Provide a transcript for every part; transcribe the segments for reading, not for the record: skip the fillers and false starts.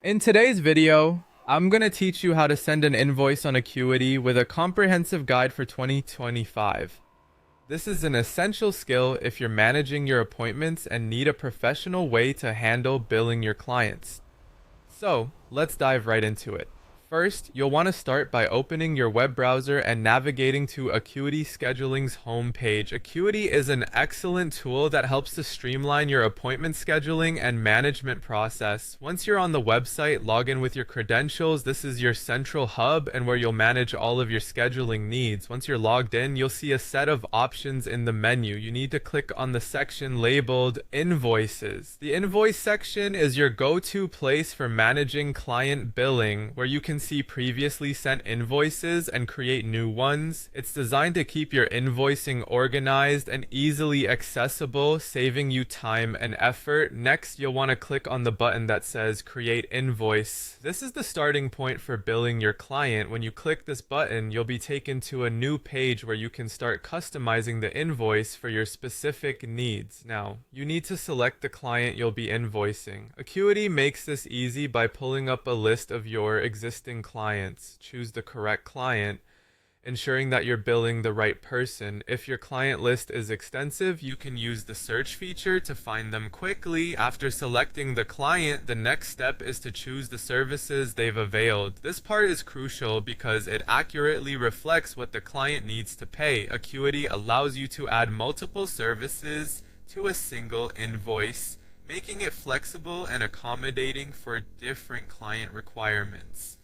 In today's video, I'm going to teach you how to send an invoice on Acuity with a comprehensive guide for 2025. This is an essential skill if you're managing your appointments and need a professional way to handle billing your clients. So, let's dive right into it. First, you'll want to start by opening your web browser and navigating to Acuity Scheduling's homepage. Acuity is an excellent tool that helps to streamline your appointment scheduling and management process. Once you're on the website, log in with your credentials. This is your central hub and where you'll manage all of your scheduling needs. Once you're logged in, you'll see a set of options in the menu. You need to click on the section labeled Invoices. The invoice section is your go-to place for managing client billing, where you can see previously sent invoices and create new ones. It's designed to keep your invoicing organized and easily accessible, saving you time and effort. Next, you'll want to click on the button that says Create Invoice. This is the starting point for billing your client. When you click this button, you'll be taken to a new page where you can start customizing the invoice for your specific needs. Now, you need to select the client you'll be invoicing. Acuity makes this easy by pulling up a list of your existing clients. Choose the correct client, ensuring that you're billing the right person. If your client list is extensive, you can use the search feature to find them quickly. After selecting the client, the next step is to choose the services they've availed. This part is crucial because it accurately reflects what the client needs to pay. Acuity allows you to add multiple services to a single invoice, making it flexible and accommodating for different client requirements.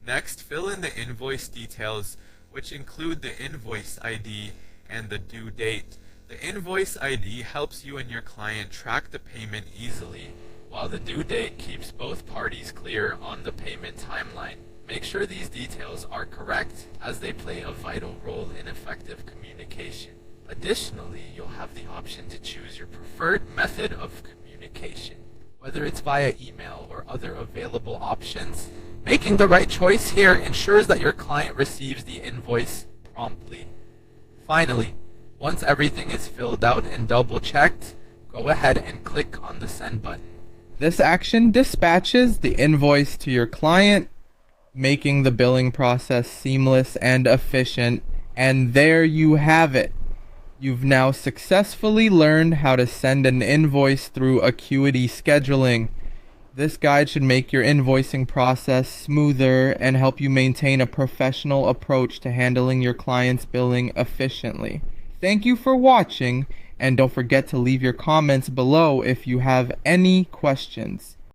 Next, fill in the invoice details, which include the invoice ID and the due date. The invoice ID helps you and your client track the payment easily, while the due date keeps both parties clear on the payment timeline. Make sure these details are correct, as they play a vital role in effective communication. Additionally, you'll have the option to choose your preferred method of communication, whether it's via email or other available options. Making the right choice here ensures that your client receives the invoice promptly. Finally, once everything is filled out and double-checked, go ahead and click on the send button. This action dispatches the invoice to your client, making the billing process seamless and efficient. And there you have it. You've now successfully learned how to send an invoice through Acuity Scheduling. This guide should make your invoicing process smoother and help you maintain a professional approach to handling your clients' billing efficiently. Thank you for watching, and don't forget to leave your comments below if you have any questions.